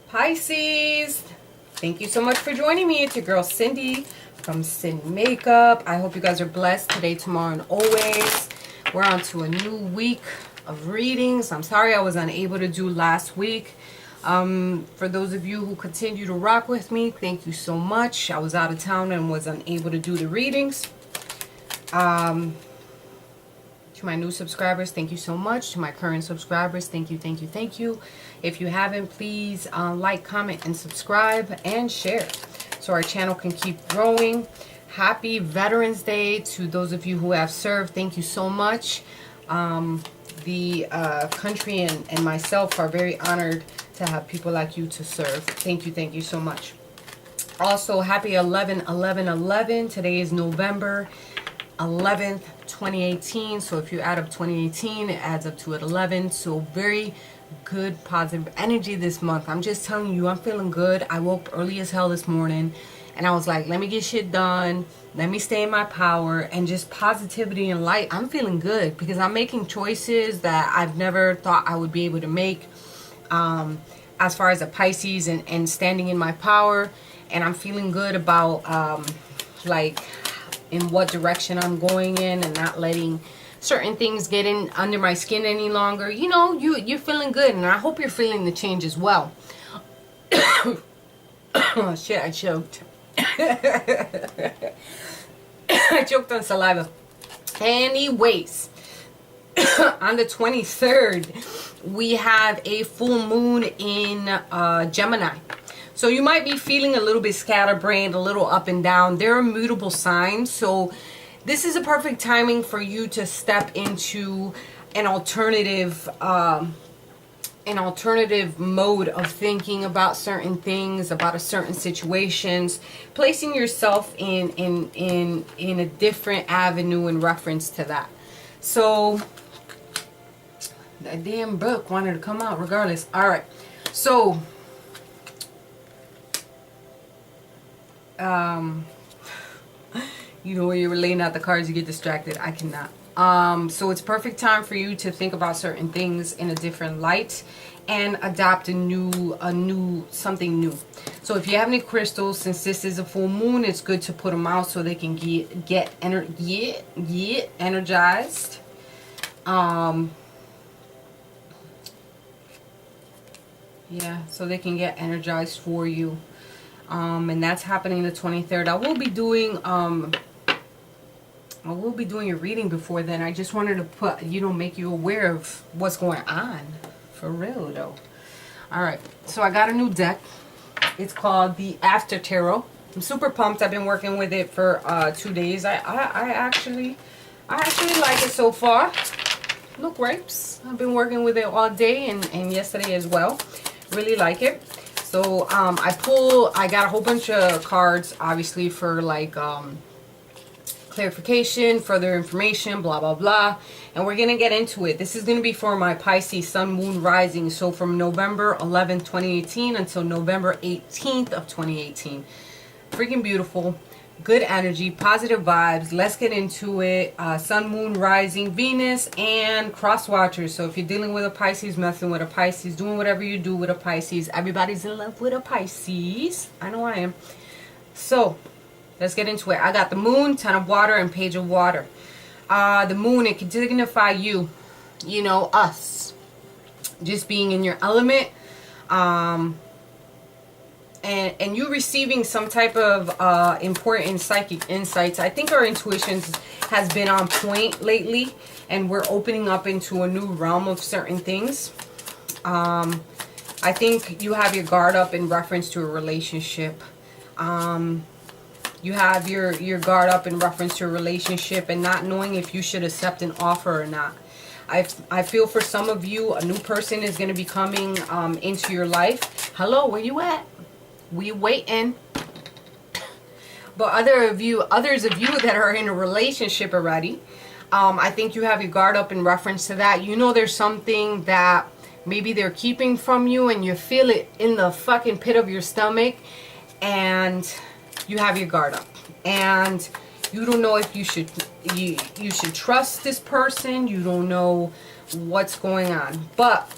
Pisces, thank you so much for joining me. It's your girl Cindy from Sin Makeup. I hope you guys are blessed today, tomorrow, and always. We're on to a new week of readings. I'm sorry I was unable to do last week. For those of you who continue to rock with me, thank you so much. I was out of town and was unable to do the readings. To my new subscribers, thank you so much. To my current subscribers, thank you, thank you, thank you. If you haven't, please like, comment, and subscribe and share so our channel can keep growing. Happy Veterans Day to those of you who have served. Thank you so much. The country and myself are very honored to have people like you to serve. Thank you so much. Also, happy 11/11/11. Today is November 11th, 2018. So if you add up 2018, it adds up to 11. So very good positive energy this month. I'm just telling you, I'm feeling good. I woke early as hell this morning and I was like, let me get shit done. Let me stay in my power, and just positivity and light. I'm feeling good because I'm making choices that I've never thought I would be able to make, as far as a Pisces and standing in my power. And I'm feeling good about like in what direction I'm going in, and not letting certain things get in under my skin any longer. You know, you're feeling good, and I hope you're feeling the change as well. Oh shit, I choked. I choked on saliva. Anyways, on the 23rd, we have a full moon in Gemini. So you might be feeling a little bit scatterbrained, a little up and down. They're immutable signs. So this is a perfect timing for you to step into an alternative mode of thinking about certain things, about a certain situations, placing yourself in a different avenue in reference to that. So that damn book wanted to come out regardless. All right. So you know, when you're laying out the cards, you get distracted. I cannot. So it's perfect time for you to think about certain things in a different light and adopt something new. So if you have any crystals, since this is a full moon, it's good to put them out so they can get energized. Yeah, so they can get energized for you. And that's happening the 23rd. I will be doing a reading before then. I just wanted to make you aware of what's going on. For real though. Alright, so I got a new deck. It's called the After Tarot. I'm super pumped. I've been working with it for 2 days. I actually like it so far. No grapes. I've been working with it all day and yesterday as well. Really like it. So I got a whole bunch of cards, obviously, for like clarification, further information, blah blah blah, and we're gonna get into it. This is gonna be for my Pisces Sun Moon Rising, so from November 11th 2018 until November 18th of 2018. Freaking beautiful, good energy, positive vibes. Let's get into it. Sun Moon Rising Venus and cross watchers. So if you're dealing with a Pisces, messing with a Pisces, doing whatever you do with a Pisces, everybody's in love with a Pisces. I know I am. So let's get into it. I got the moon, 10 of water, and page of water. The moon, it can signify you know, us, just being in your element, and you receiving some type of important psychic insights. I think our intuitions has been on point lately, and we're opening up into a new realm of certain things. I think you have your guard up in reference to a relationship. You have your guard up in reference to a relationship and not knowing if you should accept an offer or not. I feel for some of you, a new person is going to be coming into your life. Hello, where you at? We waiting. But others of you that are in a relationship already, I think you have your guard up in reference to that. You know there's something that maybe they're keeping from you, and you feel it in the fucking pit of your stomach, and you have your guard up, and you don't know if you should trust this person. You don't know what's going on, but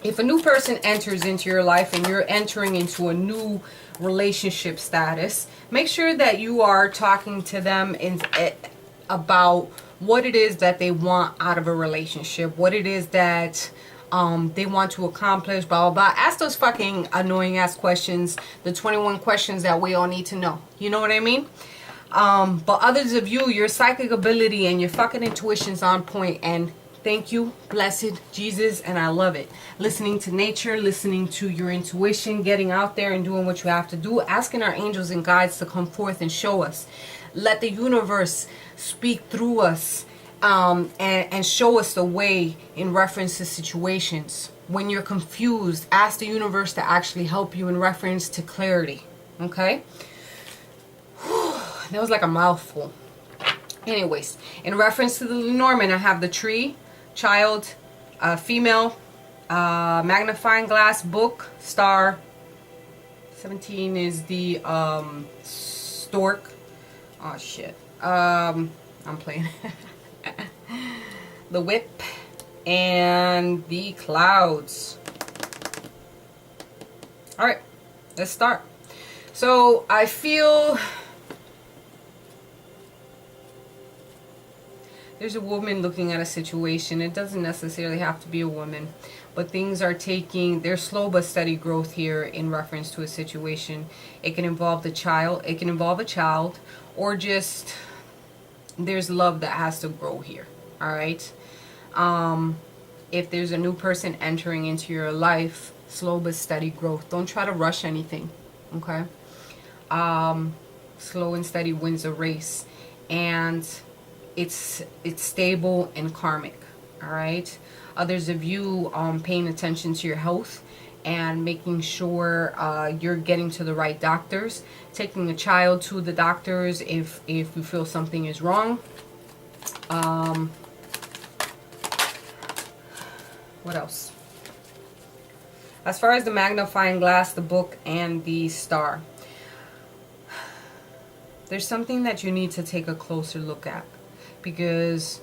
If a new person enters into your life and you're entering into a new relationship status, make sure that you are talking to them about what it is that they want out of a relationship, what it is that they want to accomplish, blah, blah, blah. Ask those fucking annoying ass questions, the 21 questions that we all need to know. You know what I mean? But others of you, your psychic ability and your fucking intuition's on point, and thank you, blessed Jesus, and I love it. Listening to nature, listening to your intuition, getting out there and doing what you have to do, asking our angels and guides to come forth and show us. Let the universe speak through us, and show us the way in reference to situations. When you're confused, ask the universe to actually help you in reference to clarity. Okay? That was like a mouthful. Anyways, in reference to the Lenormand, I have the tree, child, female, magnifying glass, book, star. 17 is the stork. Oh shit. I'm playing. The whip and the clouds. All right, let's start. So I feel there's a woman looking at a situation. It doesn't necessarily have to be a woman, but things are taking their slow but steady growth here in reference to a situation. It can involve the child. It can involve a child, or just there's love that has to grow here. All right. If there's a new person entering into your life, slow but steady growth. Don't try to rush anything. Okay. Slow and steady wins a race, and it's stable and karmic. All right. Others of you paying attention to your health and making sure you're getting to the right doctors, taking a child to the doctors if you feel something is wrong. What else? As far as the magnifying glass, the book, and the star, there's something that you need to take a closer look at, because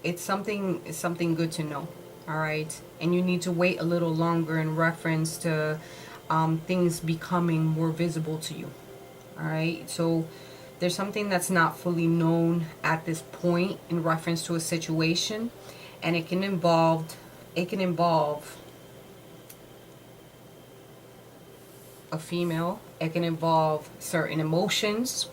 it's something good to know. All right, and you need to wait a little longer in reference to things becoming more visible to you. All right, so there's something that's not fully known at this point in reference to a situation, and it can involve a female. It can involve certain emotions.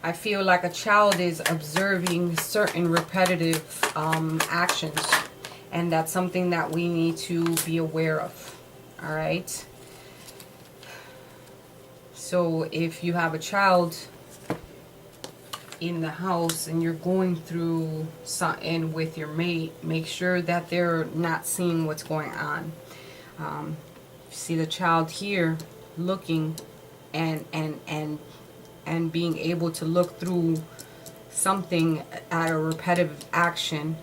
I feel like a child is observing certain repetitive actions, and that's something that we need to be aware of. All right. So if you have a child in the house and you're going through something with your mate, make sure that they're not seeing what's going on. You see the child here looking and being able to look through something at a repetitive action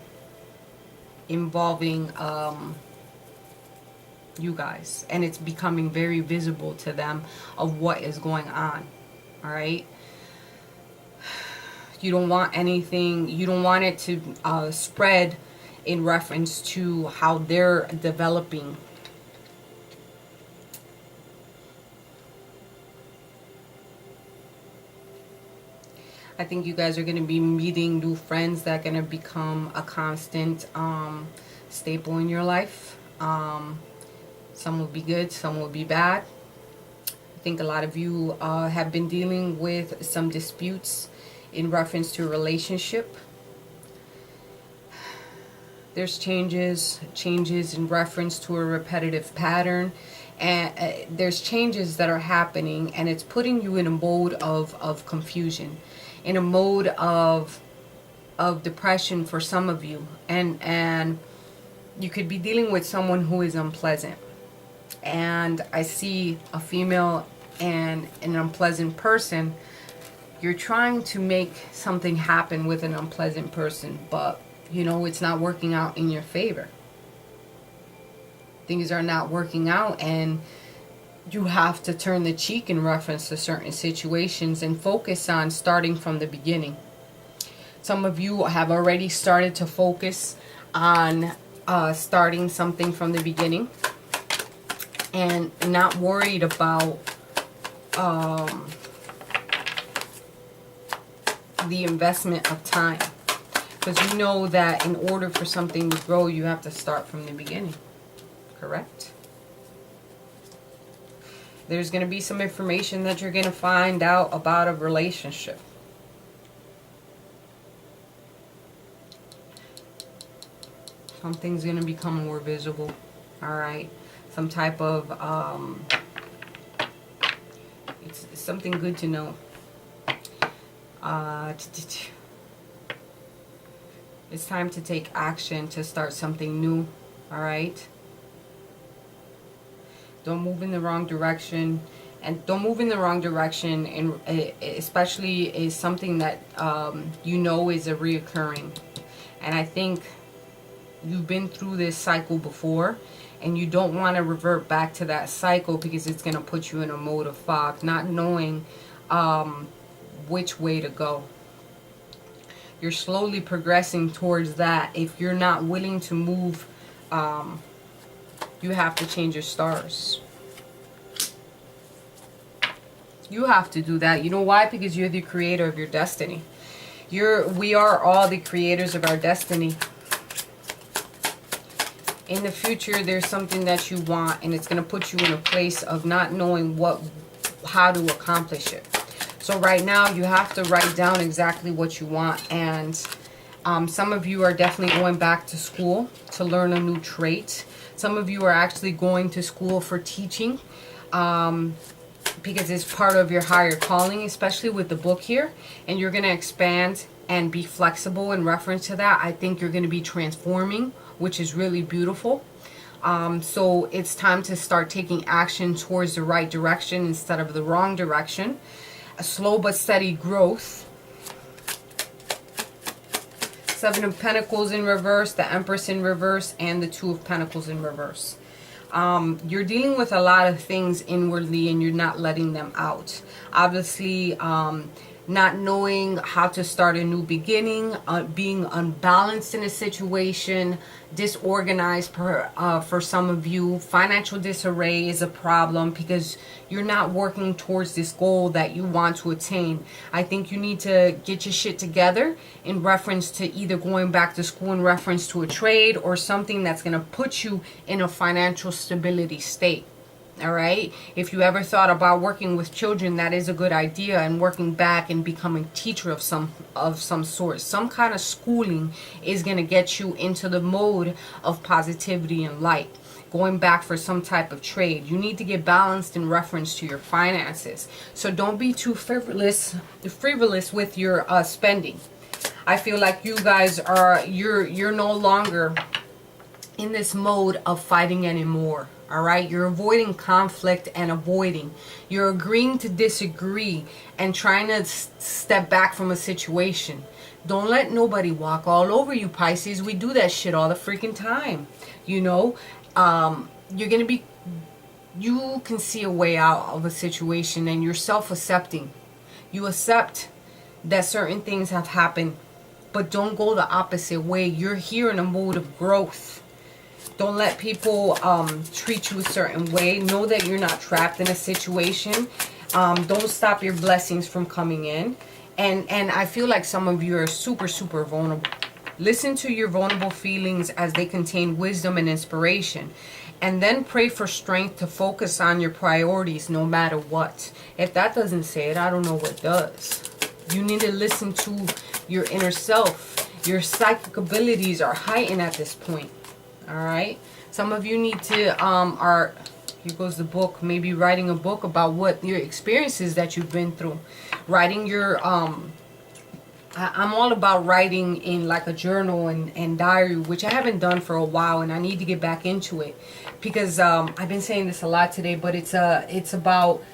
involving you guys, and it's becoming very visible to them of what is going on. All right, you don't want anything, you don't want it to spread in reference to how they're developing. I think you guys are going to be meeting new friends that are going to become a constant staple in your life. Some will be good, some will be bad. I think a lot of you have been dealing with some disputes in reference to a relationship. There's changes in reference to a repetitive pattern, and there's changes that are happening, and it's putting you in a mode of confusion, in a mode of depression for some of you, and you could be dealing with someone who is unpleasant. And I see a female and an unpleasant person. You're trying to make something happen with an unpleasant person, but you know it's not working out in your favor. Things are not working out, and you have to turn the cheek in reference to certain situations and focus on starting from the beginning. Some of you have already started to focus on starting something from the beginning and not worried about the investment of time. Because you know that in order for something to grow, you have to start from the beginning. Correct? There's going to be some information that you're going to find out about a relationship. Something's going to become more visible. Alright? Some type of, it's something good to know. It's time to take action to start something new. Alright? Don't move in the wrong direction. And don't move in the wrong direction, and especially is something that you know is a reoccurring. And I think you've been through this cycle before, and you don't want to revert back to that cycle because it's going to put you in a mode of fog, not knowing which way to go. You're slowly progressing towards that. If you're not willing to move, you have to change your stars. You have to do that. You know why? Because you're the creator of your destiny. We are all the creators of our destiny. In the future, there's something that you want, and it's going to put you in a place of not knowing how to accomplish it. So right now, you have to write down exactly what you want. And some of you are definitely going back to school to learn a new trait. Some of you are actually going to school for teaching because it's part of your higher calling, especially with the book here. And you're going to expand and be flexible in reference to that. I think you're going to be transforming, which is really beautiful. So it's time to start taking action towards the right direction instead of the wrong direction. A slow but steady growth. Seven of Pentacles in reverse, the Empress in reverse, and the Two of Pentacles in reverse. You're dealing with a lot of things inwardly and you're not letting them out. Obviously, not knowing how to start a new beginning, being unbalanced in a situation, disorganized for some of you. Financial disarray is a problem because you're not working towards this goal that you want to attain. I think you need to get your shit together in reference to either going back to school in reference to a trade or something that's going to put you in a financial stability state. All right. If you ever thought about working with children, that is a good idea, and working back and becoming a teacher of some sort. Some kind of schooling is going to get you into the mode of positivity and light. Going back for some type of trade. You need to get balanced in reference to your finances. So don't be too frivolous with your spending. I feel like you guys are you're no longer in this mode of fighting anymore. All right, you're avoiding conflict and avoiding. You're agreeing to disagree and trying to step back from a situation. Don't let nobody walk all over you, Pisces. We do that shit all the freaking time. You know, you're going to be, you can see a way out of a situation and you're self-accepting. You accept that certain things have happened, but don't go the opposite way. You're here in a mode of growth. Don't let people treat you a certain way. Know that you're not trapped in a situation. Don't stop your blessings from coming in. And I feel like some of you are super, super vulnerable. Listen to your vulnerable feelings as they contain wisdom and inspiration. And then pray for strength to focus on your priorities no matter what. If that doesn't say it, I don't know what does. You need to listen to your inner self. Your psychic abilities are heightened at this point. All right. Some of you need to here goes the book. Maybe writing a book about what your experiences that you've been through. Writing your I'm all about writing in like a journal and diary, which I haven't done for a while, and I need to get back into it because I've been saying this a lot today, but it's about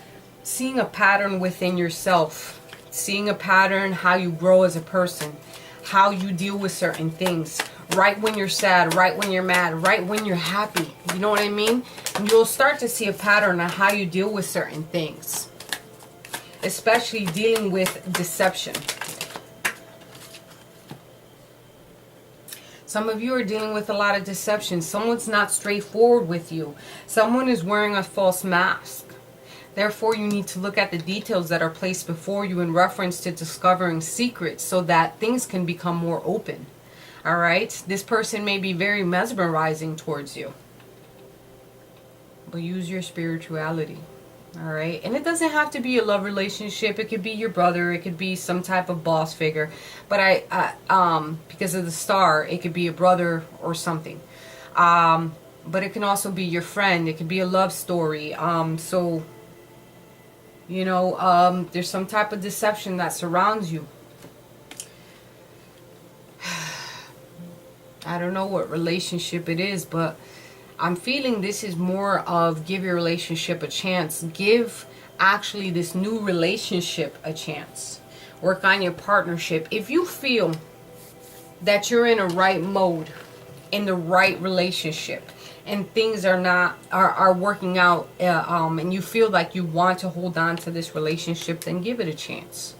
seeing a pattern within yourself, seeing a pattern, how you grow as a person, how you deal with certain things. right when you're sad, right when you're mad, right when you're happy. You know what I mean? And you'll start to see a pattern on how you deal with certain things, especially dealing with deception. Some of you are dealing with a lot of deception. Someone's not straightforward with you. Someone is wearing a false mask. Therefore, you need to look at the details that are placed before you in reference to discovering secrets so that things can become more open. All right? This person may be very mesmerizing towards you. But use your spirituality. All right? And it doesn't have to be a love relationship. It could be your brother. It could be some type of boss figure. But because of the star, it could be a brother or something. But it can also be your friend. It could be a love story. There's some type of deception that surrounds you. I don't know what relationship it is, but I'm feeling this is more of give your relationship a chance. Give actually this new relationship a chance. Work on your partnership. If you feel that you're in a right mode, in the right relationship, and things are working out, and you feel like you want to hold on to this relationship, then give it a chance.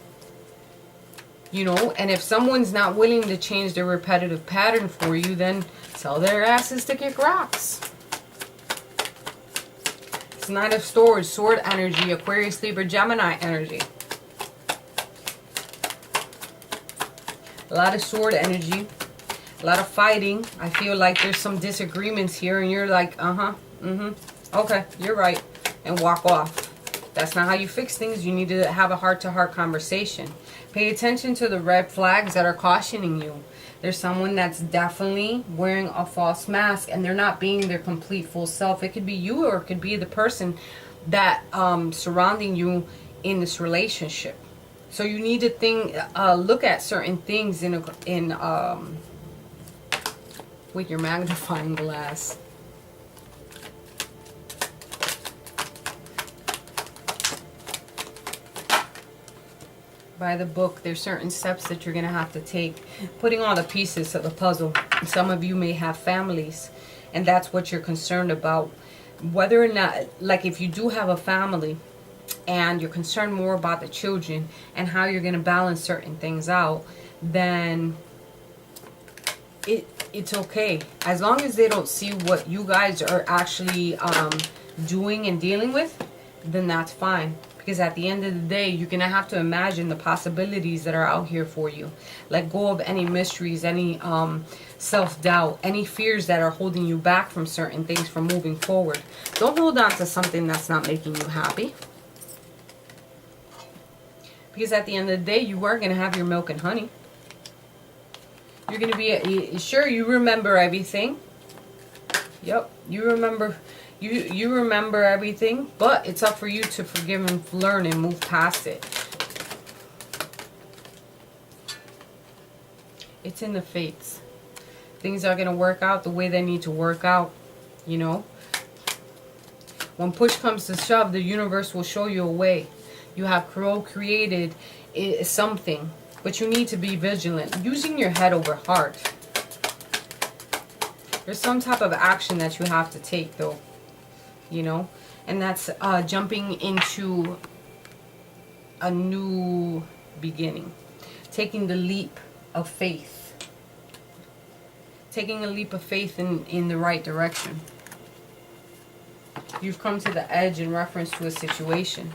And if someone's not willing to change their repetitive pattern for you, then tell their asses to kick rocks. It's Knight of Swords, sword energy, Aquarius, Libra, Gemini energy. A lot of sword energy. A lot of fighting. I feel like there's some disagreements here and you're like, okay, you're right. And walk off. That's not how you fix things. You need to have a heart-to-heart conversation. Pay attention to the red flags that are cautioning you. There's someone that's definitely wearing a false mask and they're not being their complete full self. It could be you or it could be the person that surrounding you in this relationship. So you need to look at certain things with your magnifying glass. By the book, there's certain steps that you're going to have to take. Putting all the pieces of the puzzle. Some of you may have families, and that's what you're concerned about. Whether or not, like if you do have a family, and you're concerned more about the children and how you're going to balance certain things out, then it's okay. As long as they don't see what you guys are actually doing and dealing with, then that's fine. Because at the end of the day, you're going to have to imagine the possibilities that are out here for you. Let go of any mysteries, any self-doubt, any fears that are holding you back from certain things from moving forward. Don't hold on to something that's not making you happy. Because at the end of the day, you are going to have your milk and honey. You're going to be, sure, you remember everything. Yep, you remember everything, but it's up for you to forgive and learn and move past it. It's in the fates. Things are going to work out the way they need to work out, When push comes to shove, the universe will show you a way. You have created something, but you need to be vigilant. Using your head over heart. There's some type of action that you have to take, though. And that's jumping into a new beginning. Taking the leap of faith. Taking a leap of faith in the right direction. You've come to the edge in reference to a situation.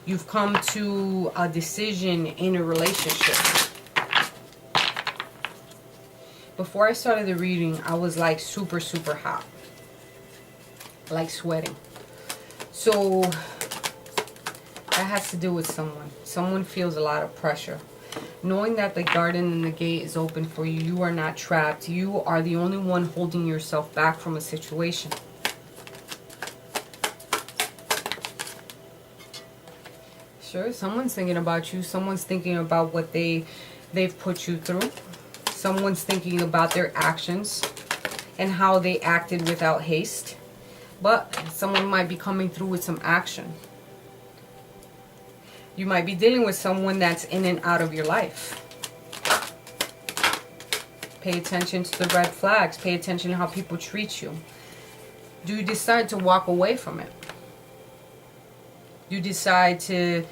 You've come to a decision in a relationship. Before I started the reading, I was like super, super hot. Like sweating. So that has to do with someone. Someone feels a lot of pressure. Knowing that the garden and the gate is open for you, you are not trapped. You are the only one holding yourself back from a situation. Sure, someone's thinking about you. Someone's thinking about what they've put you through. Someone's thinking about their actions and how they acted without haste. But someone might be coming through with some action. You might be dealing with someone that's in and out of your life. Pay attention to the red flags. Pay attention to how people treat you. Do you decide to walk away from it? Do you decide to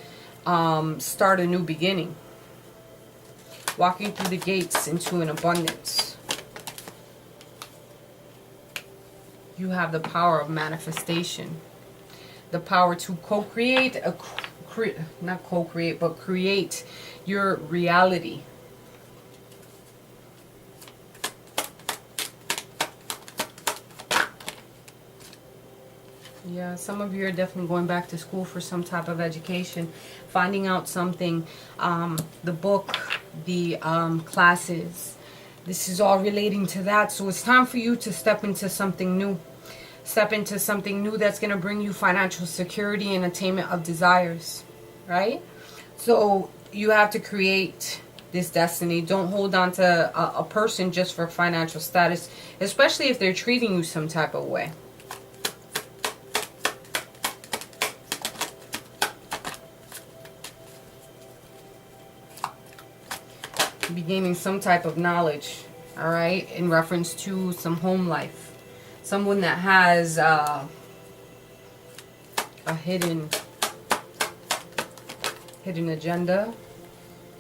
start a new beginning? Walking through the gates into an abundance. You have the power of manifestation. The power to co-create, not co-create, but create your reality. Yeah, some of you are definitely going back to school for some type of education, finding out something, the book, the classes. This is all relating to that. So it's time for you to step into something new. Step into something new that's going to bring you financial security and attainment of desires, right? So you have to create this destiny. Don't hold on to a person just for financial status, especially if they're treating you some type of way. Be gaining some type of knowledge, all right, in reference to some home life. Someone that has a hidden agenda,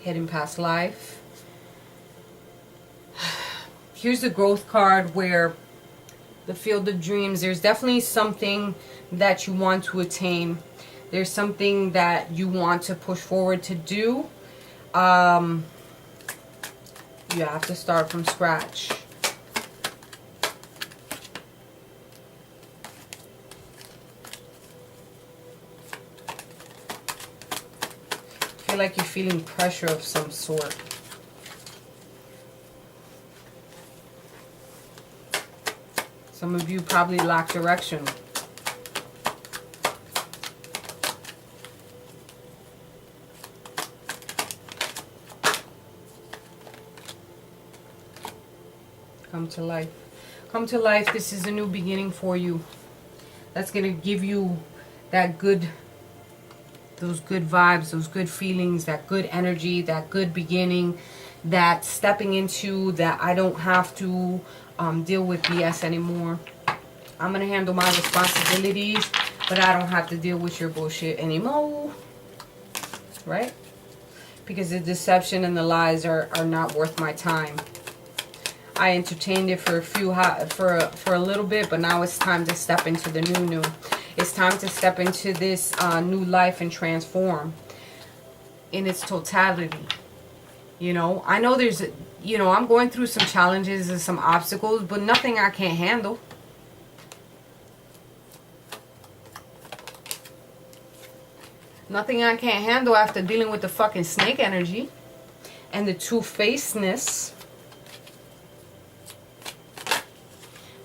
hidden past life. Here's the growth card, where the field of dreams. There's definitely something that you want to attain. There's something that you want to push forward to do. You have to start from scratch. I feel like you're feeling pressure of some sort. Some of you probably lack direction. Come to life. Come to life. This is a new beginning for you. That's going to give you that good, those good vibes, those good feelings, that good energy, that good beginning, that stepping into that I don't have to deal with BS anymore. I'm going to handle my responsibilities, but I don't have to deal with your bullshit anymore. Right? Because the deception and the lies are not worth my time. I entertained it for a little bit, but now it's time to step into the new. It's time to step into this new life and transform in its totality. You know, I know there's, you know, I'm going through some challenges and some obstacles, but nothing I can't handle. Nothing I can't handle after dealing with the fucking snake energy and the two-facedness.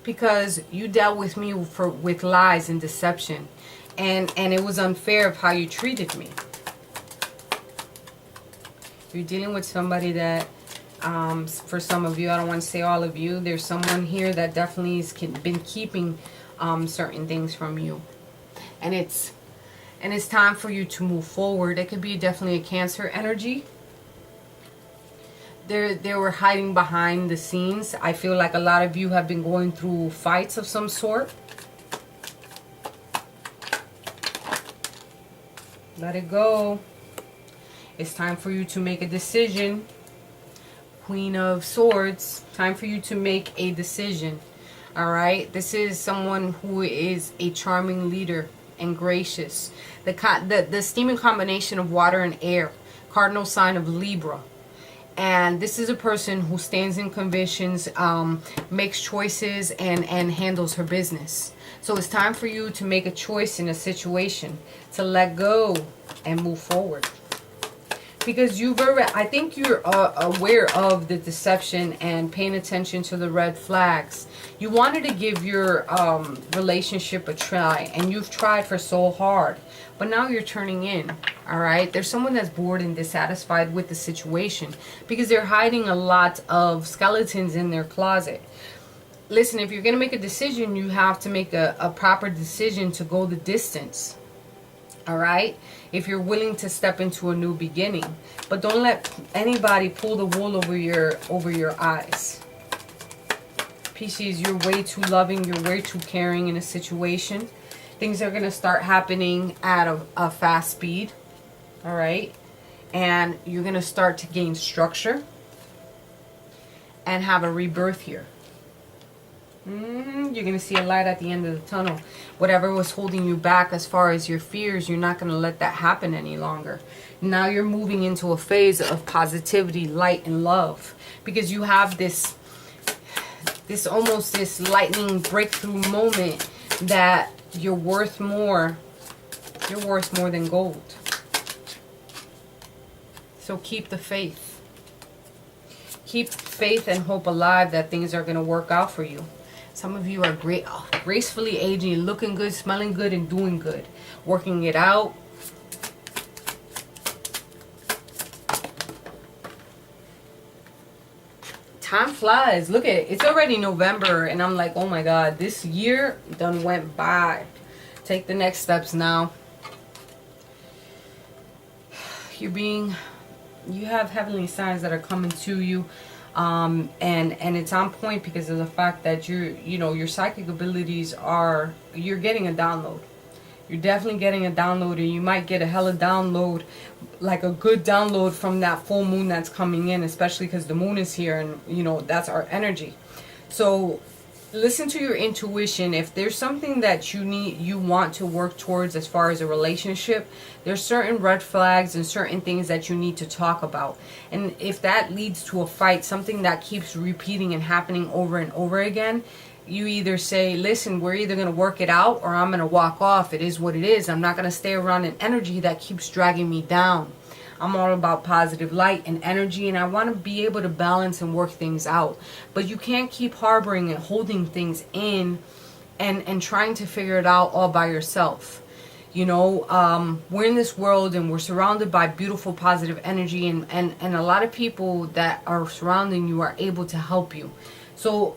Because you dealt with me with lies and deception, and it was unfair of how you treated me. You're dealing with somebody that, for some of you, I don't want to say all of you, there's someone here that definitely has been keeping certain things from you, and it's time for you to move forward. It could be definitely a Cancer energy. They were hiding behind the scenes. I feel like a lot of you have been going through fights of some sort. Let it go. It's time for you to make a decision. Queen of Swords. Time for you to make a decision. Alright? This is someone who is a charming leader and gracious. The steaming combination of water and air. Cardinal sign of Libra. And this is a person who stands in convictions, makes choices, and handles her business. So it's time for you to make a choice in a situation, to let go and move forward. Because I think you're aware of the deception and paying attention to the red flags. You wanted to give your relationship a try, and you've tried for so hard. But now you're turning in, all right? There's someone that's bored and dissatisfied with the situation because they're hiding a lot of skeletons in their closet. Listen, if you're going to make a decision, you have to make a proper decision to go the distance, all right? If you're willing to step into a new beginning. But don't let anybody pull the wool over your eyes, Pisces, you're way too loving. You're way too caring in a situation. Things are going to start happening at a fast speed. All right. And you're going to start to gain structure and have a rebirth here. You're going to see a light at the end of the tunnel. Whatever was holding you back as far as your fears, you're not going to let that happen any longer. Now you're moving into a phase of positivity, light, and love. Because you have this almost this lightning breakthrough moment that you're worth more. You're worth more than gold. So keep the faith. Keep faith and hope alive that things are going to work out for you. Some of you are gracefully aging, looking good, smelling good, and doing good. Working it out. Time flies. Look at it. It's already November, and I'm like, oh my God, this year done went by. Take the next steps now. You have heavenly signs that are coming to you. And it's on point because of the fact that your psychic abilities you're getting a download. You're definitely getting a download, and you might get a hella download, like a good download from that full moon that's coming in, especially because the moon is here, and that's our energy. So listen to your intuition. If there's something that you want to work towards as far as a relationship, there's certain red flags and certain things that you need to talk about. And if that leads to a fight, something that keeps repeating and happening over and over again, you either say, listen, we're either going to work it out or I'm going to walk off. It is what it is. I'm not going to stay around an energy that keeps dragging me down. I'm all about positive light and energy, and I want to be able to balance and work things out. But you can't keep harboring and holding things in and trying to figure it out all by yourself. We're in this world and we're surrounded by beautiful positive energy, and a lot of people that are surrounding you are able to help you. So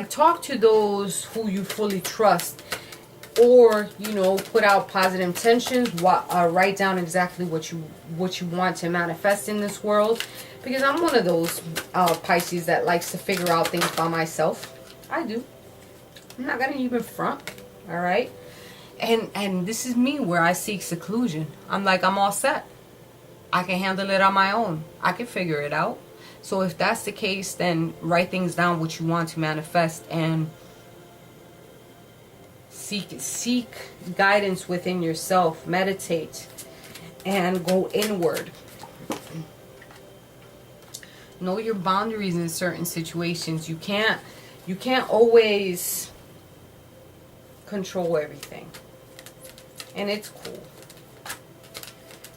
talk to those who you fully trust, or put out positive intentions. Write down exactly what you want to manifest in this world, because I'm one of those Pisces that likes to figure out things by myself. I do. I'm not gonna even front. All right. And this is me, where I seek seclusion. I'm all set. I can handle it on my own. I can figure it out. So if that's the case, then write things down, what you want to manifest, and seek guidance within yourself. Meditate and go inward. Know your boundaries in certain situations. You can't always control everything, and it's cool.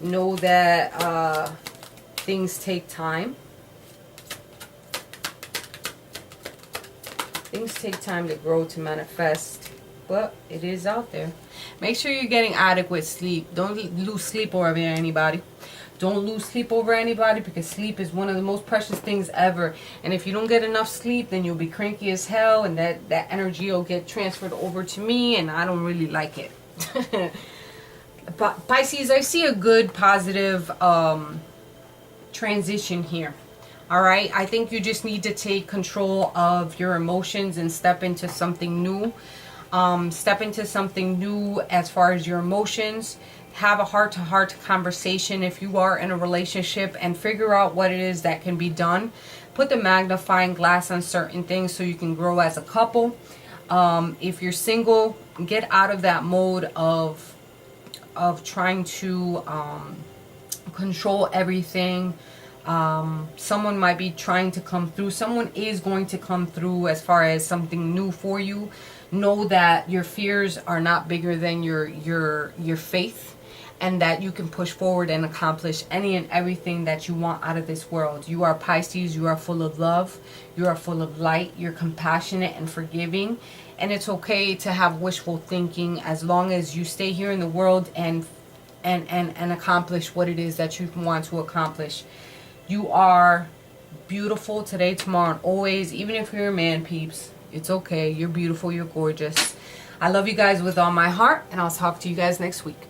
Know that things take time. Things take time to grow, to manifest, but it is out there. Make sure you're getting adequate sleep. Don't lose sleep over anybody. Don't lose sleep over anybody, because sleep is one of the most precious things ever. And if you don't get enough sleep, then you'll be cranky as hell, and that energy will get transferred over to me, and I don't really like it. But Pisces, I see a good positive transition here. All right, I think you just need to take control of your emotions and step into something new. Step into something new as far as your emotions. Have a heart-to-heart conversation if you are in a relationship, and figure out what it is that can be done. Put the magnifying glass on certain things so you can grow as a couple. If you're single, get out of that mode of trying to control everything. Someone might be trying to come through. Someone is going to come through as far as something new for you. Know that your fears are not bigger than your faith, and that you can push forward and accomplish any and everything that you want out of this world. You are Pisces. You are full of love. You are full of light. You're compassionate and forgiving, and it's okay to have wishful thinking as long as you stay here in the world and accomplish what it is that you want to accomplish. You are beautiful today, tomorrow, and always. Even if you're a man, peeps, it's okay. You're beautiful. You're gorgeous. I love you guys with all my heart, and I'll talk to you guys next week.